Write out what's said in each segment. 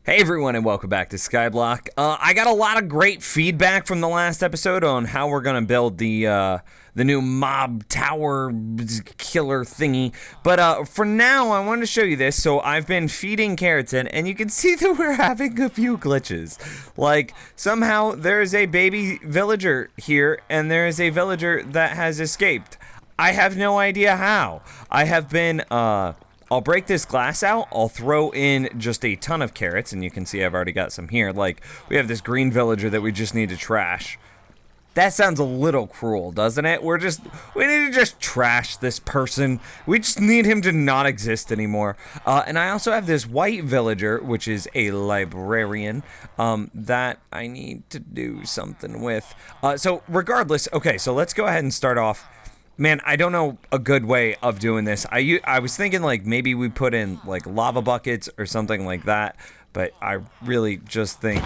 Hey everyone, and welcome back to Skyblock. I got a lot of great feedback from the last episode on how we're gonna build the new mob tower killer thingy. But for now, I wanted to show you this. So I've been feeding carrots in, and you can see that we're having a few glitches. Like somehow there is a baby villager here, and there is a villager that has escaped. I have no idea how. I have been I'll break this glass out, I'll throw in just a ton of carrots, and you can see I've already got some here. Like, we have this green villager that we just need to trash. That sounds a little cruel, doesn't it? We need to just trash this person. We just need him to not exist anymore. And I also have this white villager, which is a librarian, that I need to do something with. So regardless, okay, so let's go ahead and start off. Man, I don't know a good way of doing this. I was thinking like maybe we put in like lava buckets or something like that, but I really just think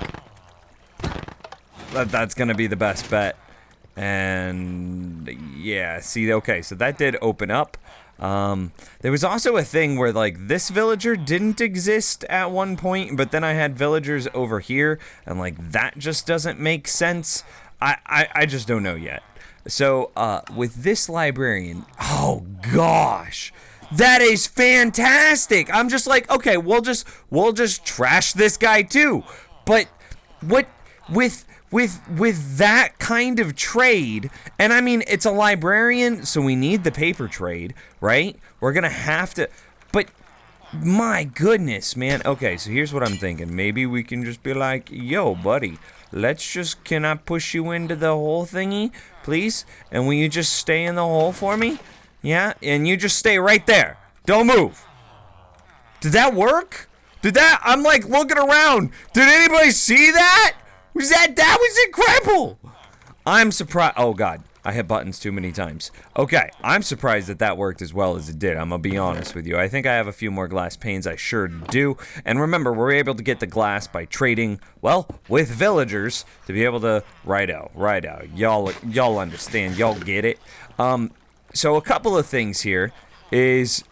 that that's gonna be the best bet. And yeah, see, okay, so that did open up. There was also a thing where like this villager didn't exist at one point, but then I had villagers over here, and like that just doesn't make sense. I just don't know yet. So, with this librarian, oh gosh, that is fantastic. I'm just like, okay, we'll just trash this guy too. But what with that kind of trade, and I mean, it's a librarian, so we need the paper trade, right? We're gonna have to, but my goodness, man. Okay, so here's what I'm thinking. Maybe we can just be like, yo, buddy, can I push you into the hole thingy, please? And will you just stay in the hole for me? Yeah, and you just stay right there. Don't move. Did that work? I'm like looking around. Did anybody see that? That was incredible. I'm surprised. Oh God, I hit buttons too many times. Okay, I'm surprised that worked as well as it did. I'm gonna be honest with you. I think I have a few more glass panes. I sure do. And remember, we're able to get the glass by trading, well, with villagers to be able to right out. Y'all understand. Y'all get it. So a couple of things here is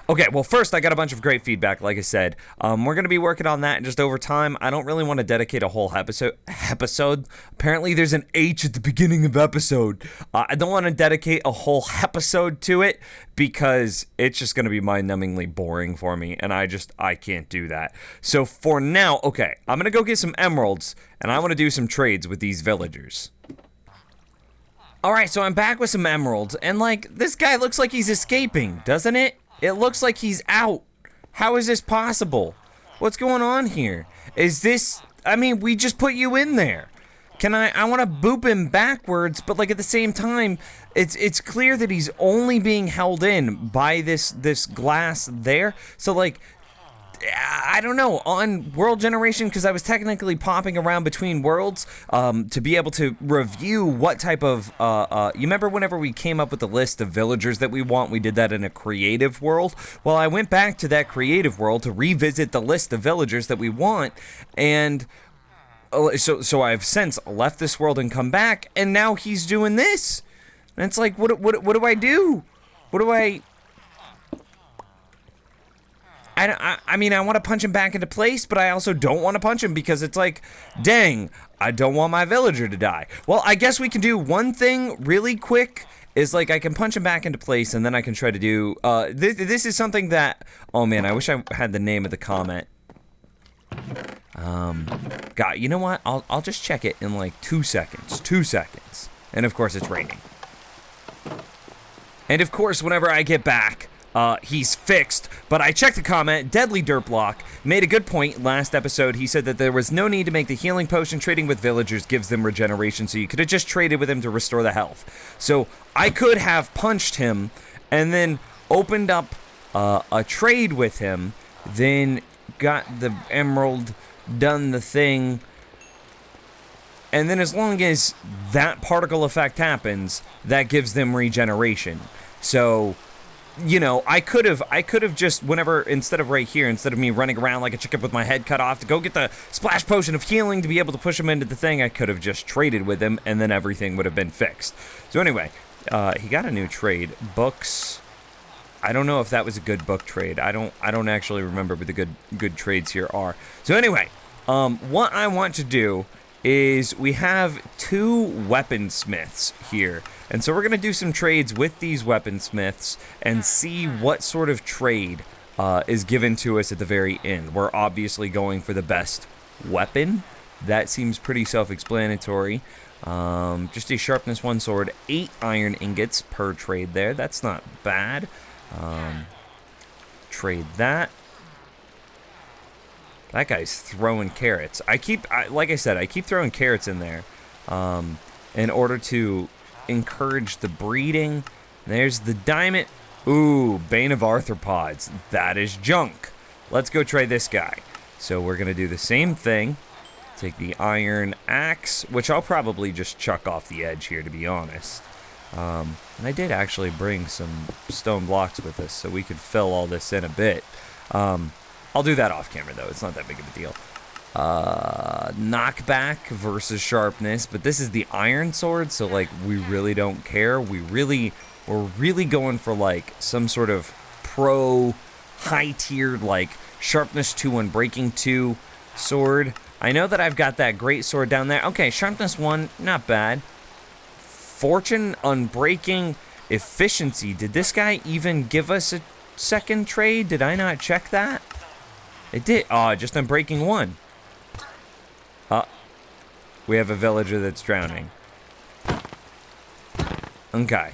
okay, well, first, I got a bunch of great feedback, like I said. We're going to be working on that just over time. I don't really want to dedicate a whole episode. Apparently, there's an H at the beginning of episode. I don't want to dedicate a whole episode to it because it's just going to be mind-numbingly boring for me, and I can't do that. So for now, okay, I'm going to go get some emeralds, and I want to do some trades with these villagers. Alright, so I'm back with some emeralds, and like, this guy looks like he's escaping, doesn't it? It looks like he's out. How is this possible? What's going on here? Is this, I mean, we just put you in there. I want to boop him backwards, but like at the same time, it's clear that he's only being held in by this glass there. So like, I don't know, on world generation, because I was technically popping around between worlds to be able to review what type of, you remember whenever we came up with the list of villagers that we want, we did that in a creative world? Well, I went back to that creative world to revisit the list of villagers that we want, and so I've since left this world and come back, and now he's doing this. And it's like, what do I do? I mean, I want to punch him back into place, but I also don't want to punch him because it's like, dang, I don't want my villager to die. Well, I guess we can do one thing really quick, is like I can punch him back into place, and then I can try to do, this is something that, oh man, I wish I had the name of the comment. God, you know what? I'll just check it in like 2 seconds. 2 seconds. And of course, it's raining. And of course, whenever I get back, he's fixed, but I checked the comment. Deadly Derplock made a good point last episode. He said that there was no need to make the healing potion. Trading with villagers gives them regeneration, so you could have just traded with him to restore the health. So I could have punched him and then opened up a trade with him, then got the emerald, done the thing, and then as long as that particle effect happens, that gives them regeneration. So, you know, I could have just, whenever, instead of right here, instead of me running around like a chicken with my head cut off to go get the splash potion of healing to be able to push him into the thing, I could have just traded with him, and then everything would have been fixed. So anyway, he got a new trade. Books, I don't know if that was a good book trade. I don't actually remember what the good trades here are. So anyway, what I want to do is we have 2 weaponsmiths here. And so we're going to do some trades with these weaponsmiths and see what sort of trade is given to us at the very end. We're obviously going for the best weapon. That seems pretty self-explanatory. Just a sharpness 1 sword, 8 iron ingots per trade there. That's not bad. Trade that. That guy's throwing carrots. Like I said, I keep throwing carrots in there in order to encourage the breeding. There's the diamond. Ooh, Bane of Arthropods. That is junk. Let's go try this guy. So we're going to do the same thing. Take the iron axe, which I'll probably just chuck off the edge here, to be honest. And I did actually bring some stone blocks with us, so we could fill all this in a bit. I'll do that off camera, though. It's not that big of a deal. Knockback versus sharpness, but this is the iron sword, so, like, we really don't care. We're really going for, like, some sort of pro high-tiered, like, sharpness 2 and breaking 2 sword. I know that I've got that great sword down there. Okay, sharpness 1, not bad. Fortune, unbreaking, efficiency. Did this guy even give us a second trade? Did I not check that? It did. Oh, just unbreaking 1. We have a villager that's drowning. Okay.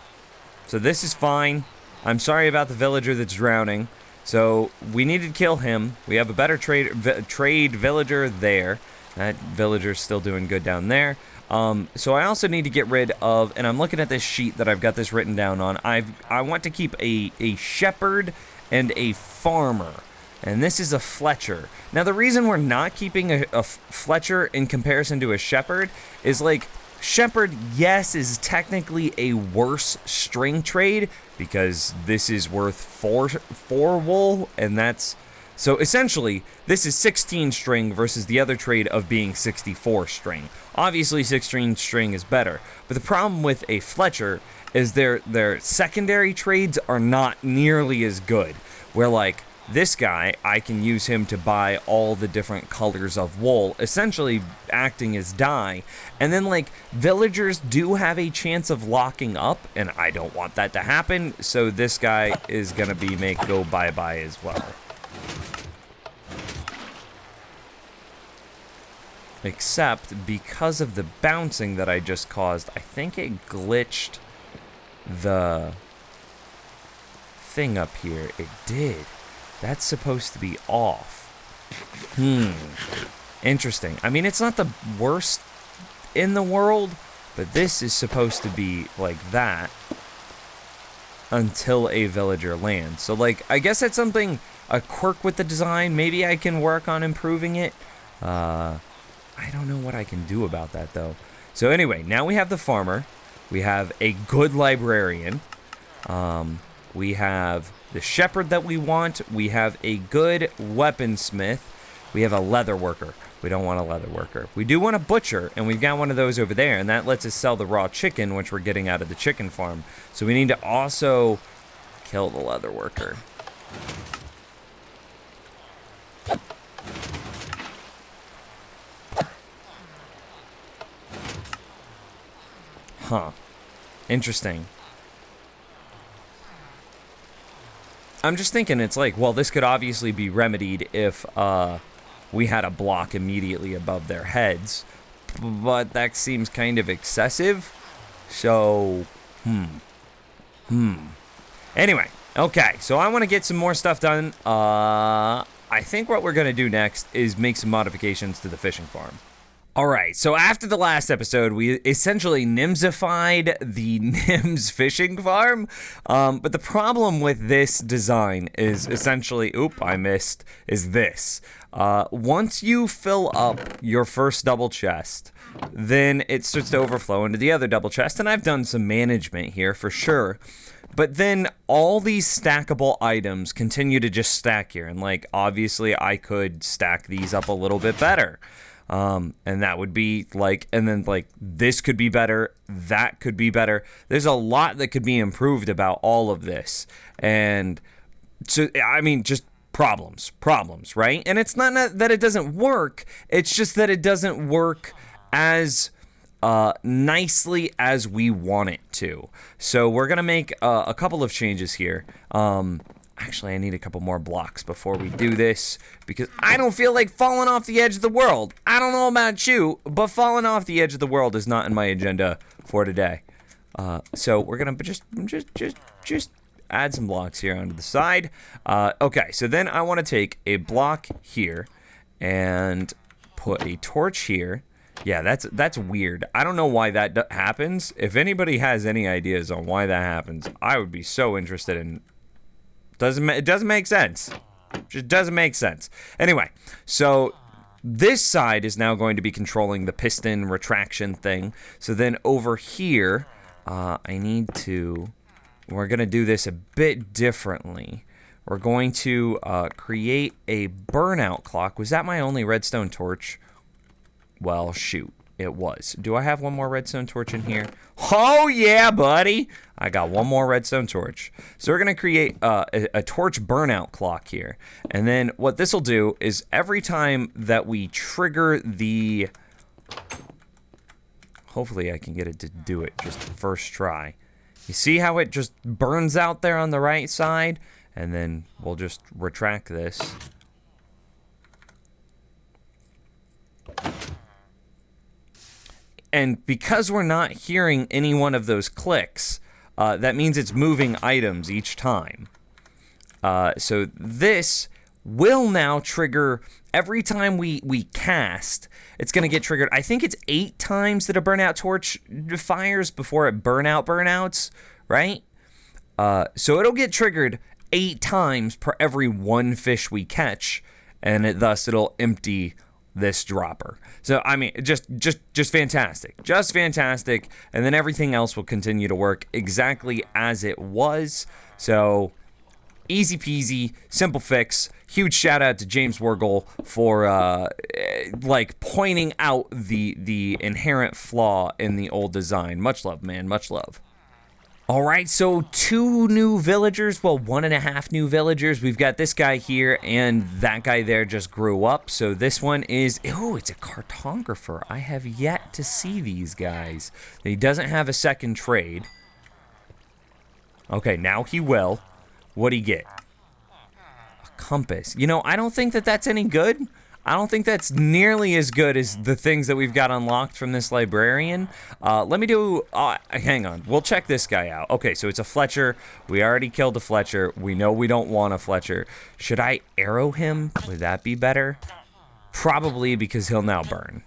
So this is fine. I'm sorry about the villager that's drowning. So we need to kill him. We have a better trade villager there. That villager's still doing good down there. So I also need to get rid of, and I'm looking at this sheet that I've got this written down on. I want to keep a shepherd and a farmer. And this is a Fletcher. Now, the reason we're not keeping a Fletcher in comparison to a shepherd is, like, shepherd, yes, is technically a worse string trade because this is worth 4 wool, and that's... So, essentially, this is 16 string versus the other trade of being 64 string. Obviously, 16 string is better, but the problem with a Fletcher is their secondary trades are not nearly as good, where, like, this guy, I can use him to buy all the different colors of wool, essentially acting as dye. And then, like, villagers do have a chance of locking up, and I don't want that to happen, so this guy is going to be go bye-bye as well. Except, because of the bouncing that I just caused, I think it glitched the thing up here. It did. That's supposed to be off. Interesting. I mean, it's not the worst in the world, but this is supposed to be like that until a villager lands. So, like, I guess that's something, a quirk with the design. Maybe I can work on improving it. I don't know what I can do about that, though. So, anyway, now we have the farmer. We have a good librarian. We have the shepherd that we want. We have a good weaponsmith. We have a leather worker. We don't want a leather worker. We do want a butcher, and we've got one of those over there, and that lets us sell the raw chicken, which we're getting out of the chicken farm. So we need to also kill the leather worker. Huh. Interesting. I'm just thinking, it's like, well, this could obviously be remedied if we had a block immediately above their heads, but that seems kind of excessive. So, Anyway, okay, so I want to get some more stuff done. I think what we're going to do next is make some modifications to the fishing farm. Alright, so after the last episode, we essentially Nimsified the Nims fishing farm, but the problem with this design is essentially, is this. Once you fill up your first double chest, then it starts to overflow into the other double chest, and I've done some management here for sure. But then all these stackable items continue to just stack here, and like, obviously I could stack these up a little bit better. And that would be like, and then like this could be better, that could be better. There's a lot that could be improved about all of this. And so, I mean, just problems, right? And it's not that it doesn't work, it's just that it doesn't work as nicely as we want it to. So we're gonna make a couple of changes here. Actually, I need a couple more blocks before we do this, because I don't feel like falling off the edge of the world. I don't know about you, but falling off the edge of the world is not in my agenda for today. So we're gonna just add some blocks here onto the side. Okay, so then I want to take a block here and put a torch here. Yeah, that's weird. I don't know why that happens. If anybody has any ideas on why that happens, I would be so interested in. It doesn't make sense. Just doesn't make sense. Anyway, so this side is now going to be controlling the piston retraction thing. So then over here, we're going to do this a bit differently. We're going to create a burnout clock. Was that my only redstone torch? Well, shoot. It was. Do I have one more redstone torch in here? Oh, yeah, buddy. I got one more redstone torch. So we're going to create a torch burnout clock here. And then what this will do is every time that we trigger the... Hopefully I can get it to do it just first try. You see how it just burns out there on the right side? And then we'll just retract this. And because we're not hearing any one of those clicks, that means it's moving items each time. So this will now trigger every time we cast. It's going to get triggered. I think it's 8 times that a burnout torch fires before it burnouts, right? So it'll get triggered 8 times per every 1 fish we catch, and thus it'll empty this dropper. So I mean, just fantastic, just fantastic. And then everything else will continue to work exactly as it was. So easy peasy, simple fix. Huge shout out to James Worgle for like pointing out the inherent flaw in the old design. Much love, man, much love. All right, so 2 new villagers, well, 1.5 new villagers. We've got this guy here, and that guy there just grew up. So this one is, oh, it's a cartographer. I have yet to see these guys. He doesn't have a second trade. Okay, now he will. What'd he get? A compass. You know, I don't think that that's any good. I don't think that's nearly as good as the things that we've got unlocked from this librarian. Let me do... hang on. We'll check this guy out. Okay, so it's a Fletcher. We already killed a Fletcher. We know we don't want a Fletcher. Should I arrow him? Would that be better? Probably, because he'll now burn.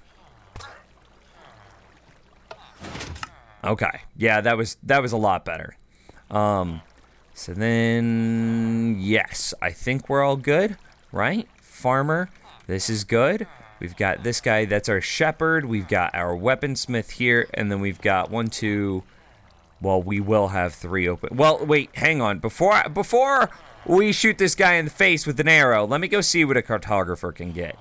Okay. Yeah, that was a lot better. So then... Yes, I think we're all good, right? Farmer... This is good. We've got this guy, that's our shepherd. We've got our weaponsmith here, and then we've got 1, 2... Well, we will have 3 open. Well, wait, hang on. Before we shoot this guy in the face with an arrow, let me go see what a cartographer can get.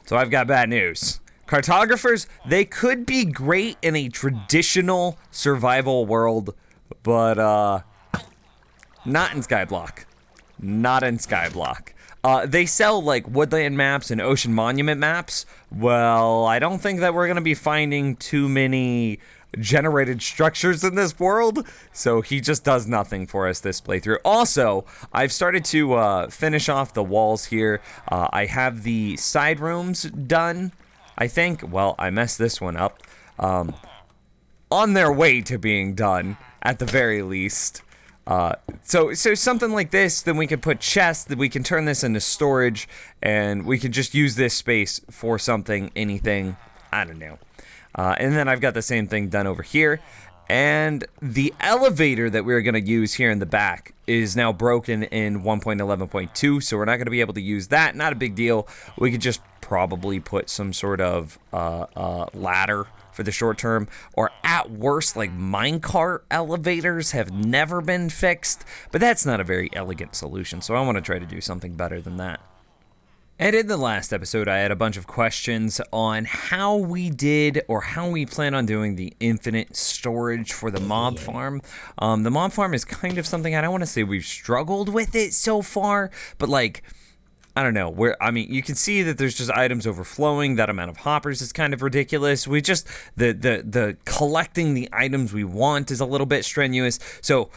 So I've got bad news. Cartographers, they could be great in a traditional survival world, but not in Skyblock. Not in Skyblock. They sell like woodland maps and ocean monument maps. Well, I don't think that we're going to be finding too many generated structures in this world, so he just does nothing for us this playthrough. Also, I've started to finish off the walls here. I have the side rooms done, I think. Well, I messed this one up. On their way to being done, at the very least. So something like this, then we can put chests, that we can turn this into storage, and we can just use this space for something, anything, I don't know. And then I've got the same thing done over here, and the elevator that we're going to use here in the back is now broken in 1.11.2, so we're not going to be able to use that. Not a big deal. We could just probably put some sort of ladder for the short term, or at worst, like minecart elevators have never been fixed, but that's not a very elegant solution, so I want to try to do something better than that. And in the last episode, I had a bunch of questions on how we did or how we plan on doing the infinite storage for the mob farm. The mob farm is kind of something, I don't want to say we've struggled with it so far, but like, I don't know, I mean, you can see that there's just items overflowing. That amount of hoppers is kind of ridiculous. We just, the collecting the items we want is a little bit strenuous. So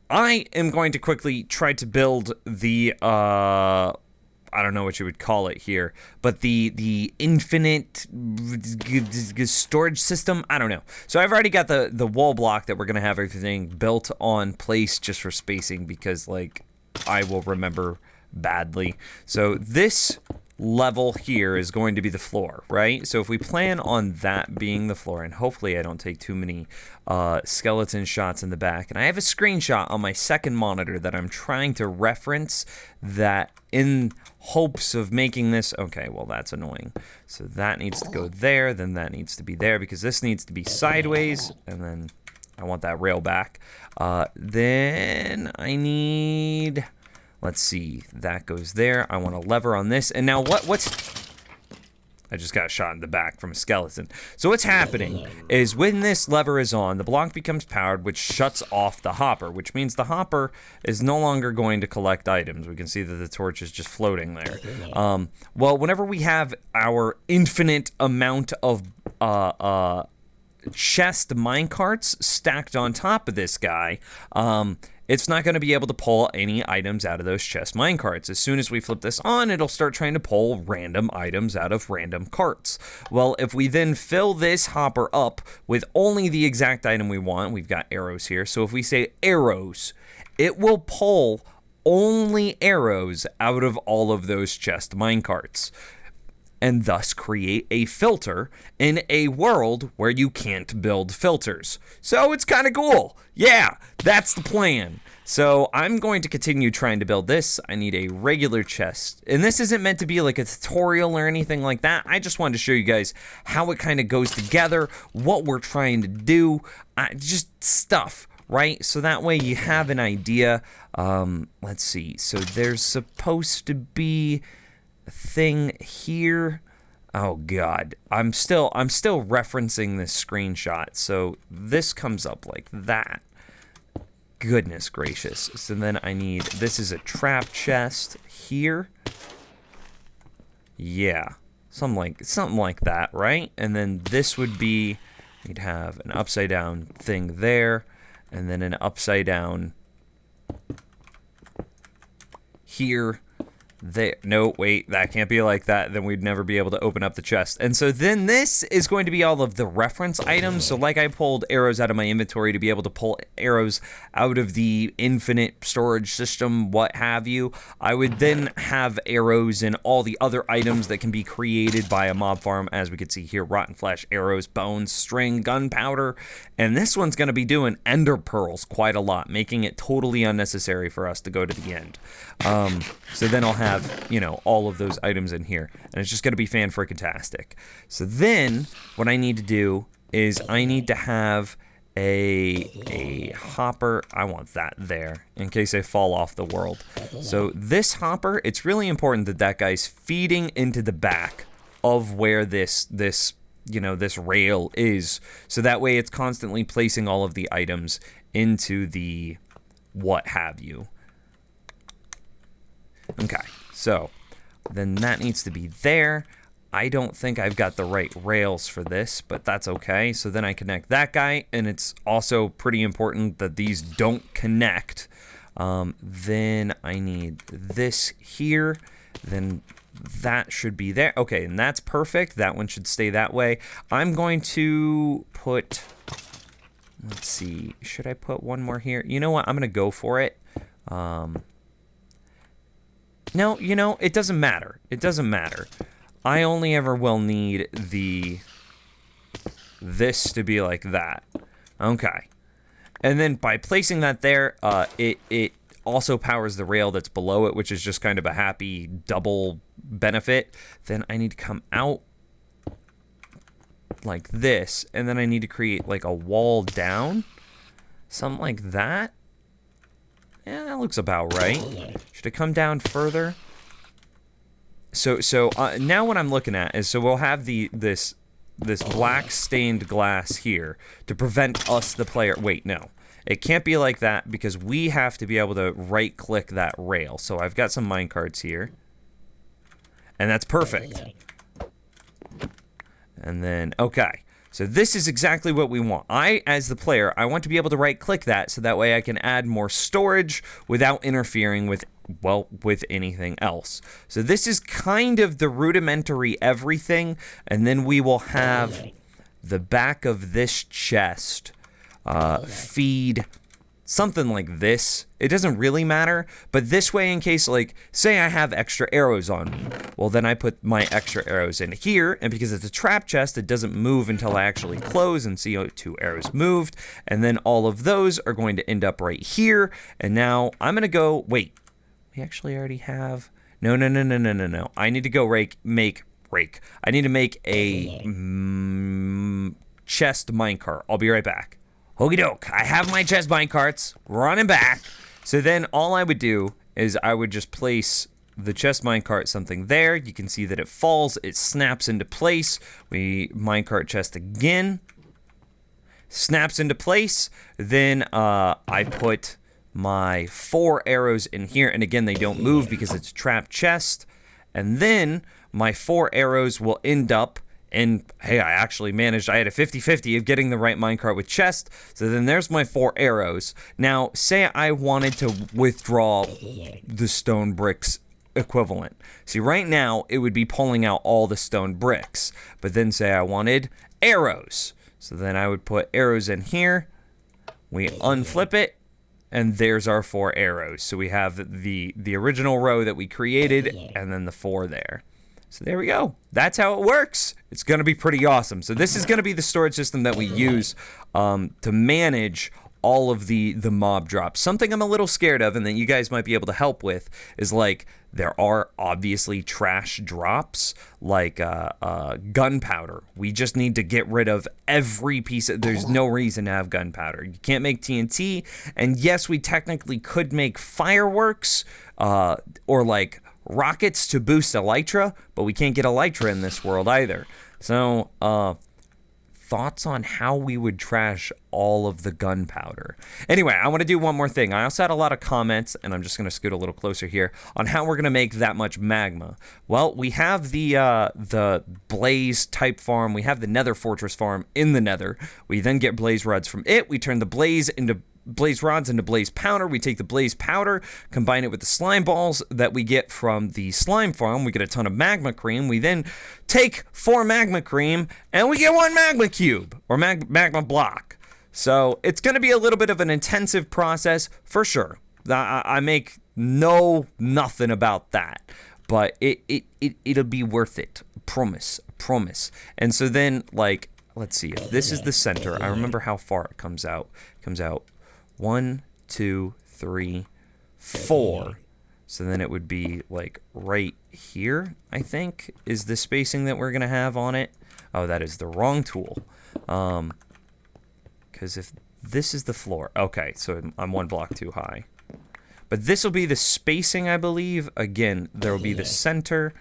I am going to quickly try to build the, I don't know what you would call it here, but the infinite storage system, I don't know. So I've already got the wall block that we're going to have everything built on place just for spacing because, like, I will remember badly. So this level here is going to be the floor, right? So if we plan on that being the floor, and hopefully I don't take too many skeleton shots in the back, and I have a screenshot on my second monitor that I'm trying to reference that in hopes of making this, okay, well that's annoying. So that needs to go there, then that needs to be there because this needs to be sideways, and then I want that rail back. Then I need, let's see, that goes there. I want a lever on this. And now I just got shot in the back from a skeleton. So what's happening is when this lever is on, the block becomes powered, which shuts off the hopper, which means the hopper is no longer going to collect items. We can see that the torch is just floating there. Well, whenever we have our infinite amount of chest minecarts stacked on top of this guy, it's not going to be able to pull any items out of those chest minecarts. As soon as we flip this on, it'll start trying to pull random items out of random carts. Well, if we then fill this hopper up with only the exact item we want, we've got arrows here, so if we say arrows, it will pull only arrows out of all of those chest minecarts, and thus create a filter in a world where you can't build filters. So it's kind of cool. Yeah, that's the plan. So I'm going to continue trying to build this. I need a regular chest. And this isn't meant to be like a tutorial or anything like that. I just wanted to show you guys how it kind of goes together, what we're trying to do, just stuff, right? So that way you have an idea. Let's see. So there's supposed to be thing here. Oh god, I'm still referencing this screenshot, so this comes up like that. Goodness gracious. So then I need, this is a trap chest here. Yeah, something like that, right? And then this would be, you'd have an upside down thing there, and then an upside down here. No, wait, that can't be like that. Then we'd never be able to open up the chest. And so then this is going to be all of the reference items. So like I pulled arrows out of my inventory to be able to pull arrows out of the infinite storage system, what have you. I would then have arrows in all the other items that can be created by a mob farm. As we can see here, rotten flesh, arrows, bones, string, gunpowder. And this one's going to be doing ender pearls quite a lot, making it totally unnecessary for us to go to the end. So then I'll have, you know, all of those items in here, and it's just going to be fan-freaking-tastic. So then what I need to do is I need to have a hopper. I want that there in case I fall off the world. So this hopper, it's really important that that guy's feeding into the back of where this rail is, so that way it's constantly placing all of the items into the what have you. Okay, so then that needs to be there. I don't think I've got the right rails for this, but that's okay. So then I connect that guy, and it's also pretty important that these don't connect. Then I need this here. Then that should be there. Okay, and that's perfect. That one should stay that way. I'm going to put, let's see, should I put one more here? You know what? I'm going to go for it. No, you know, it doesn't matter. It doesn't matter. I only ever will need this to be like that. Okay. And then by placing that there, it also powers the rail that's below it, which is just kind of a happy double benefit. Then I need to come out like this, and then I need to create like a wall down. Something like that. Yeah, that looks about right. Should it come down further? So now what I'm looking at is, so we'll have this black stained glass here to prevent us, the player. Wait, no. It can't be like that because we have to be able to right-click that rail. So I've got some minecarts here. And that's perfect. And then, okay. So this is exactly what we want. As the player, I want to be able to right-click that so that way I can add more storage without interfering with, well, with anything else. So this is kind of the rudimentary everything, and then we will have the back of this chest feed something like this. It doesn't really matter, but this way, in case, like, say I have extra arrows on me, well, then I put my extra arrows in here, and because it's a trap chest, it doesn't move until I actually close and see 2 arrows moved, and then all of those are going to end up right here, and now I'm gonna go, wait, we actually already have, no, I need to go I need to make a chest minecart. I'll be right back. Okie doke, I have my chest minecarts, running back. So then all I would do is I would just place the chest minecart something there. You can see that it falls, it snaps into place. We minecart chest again, snaps into place. Then I put my 4 arrows in here, and again, they don't move because it's a trap chest. And then my 4 arrows will end up, and hey, I actually managed, I had a 50-50 of getting the right minecart with chest. So then there's my 4 arrows. Now, say I wanted to withdraw the stone bricks equivalent. See, right now, it would be pulling out all the stone bricks. But then say I wanted arrows. So then I would put arrows in here. We unflip it, and there's our 4 arrows. So we have the original row that we created, and then the 4 there. So there we go. That's how it works. It's going to be pretty awesome. So this is going to be the storage system that we use to manage all of the mob drops. Something I'm a little scared of and that you guys might be able to help with is, like, there are obviously trash drops like gunpowder. We just need to get rid of every piece. There's no reason to have gunpowder. You can't make TNT. And yes, we technically could make fireworks or like rockets to boost elytra, but we can't get elytra in this world either. So, thoughts on how we would trash all of the gunpowder? Anyway, I want to do one more thing. I also had a lot of comments, and I'm just going to scoot a little closer here, on how we're going to make that much magma. Well, we have the blaze type farm. We have the nether fortress farm in the nether. We then get blaze rods from it. We turn the blaze rods into blaze powder. We take the blaze powder, combine it with the slime balls that we get from the slime farm. We get a ton of magma cream. We then take 4 magma cream and we get 1 magma cube or magma block. So it's going to be a little bit of an intensive process for sure. I make nothing about that, but it'll be worth it. Promise. And so then, like, let's see, if this is the center, I remember how far it comes out. It comes out 1, 2, 3, 4. So then it would be like right here, I think, is the spacing that we're going to have on it. Oh, that is the wrong tool. Because if this is the floor. Okay, so I'm 1 block too high. But this will be the spacing, I believe. Again, there will be the center.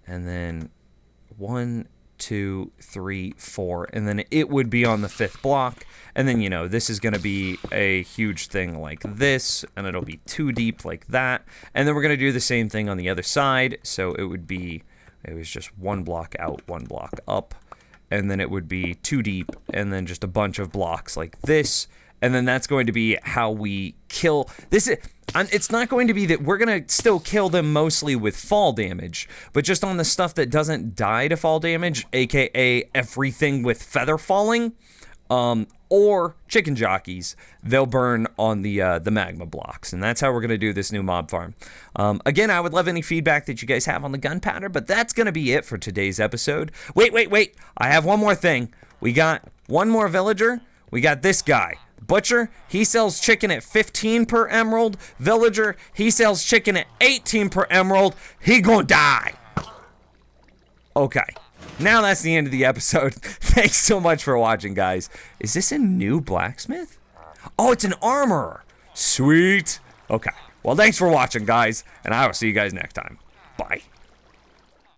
And then 1, 2, 3, 4, and then it would be on the 5th block. And then, you know, this is going to be a huge thing like this, and it'll be 2 deep like that. And then we're going to do the same thing on the other side. So it was just 1 block out, 1 block up, and then it would be 2 deep, and then just a bunch of blocks like this. And then that's going to be how we kill. It's not going to be that we're going to still kill them mostly with fall damage, but just on the stuff that doesn't die to fall damage, aka everything with feather falling, or chicken jockeys, they'll burn on the magma blocks. And that's how we're going to do this new mob farm. Again, I would love any feedback that you guys have on the gunpowder, but that's going to be it for today's episode. Wait. I have one more thing. We got one more villager. We got this guy. Butcher, he sells chicken at 15 per emerald. Villager, he sells chicken at 18 per emerald. He gonna die. Okay, now that's the end of the episode. Thanks so much for watching, guys. Is this a new blacksmith? Oh, it's an armorer. Sweet. Okay, well, thanks for watching, guys, and I will see you guys next time. Bye.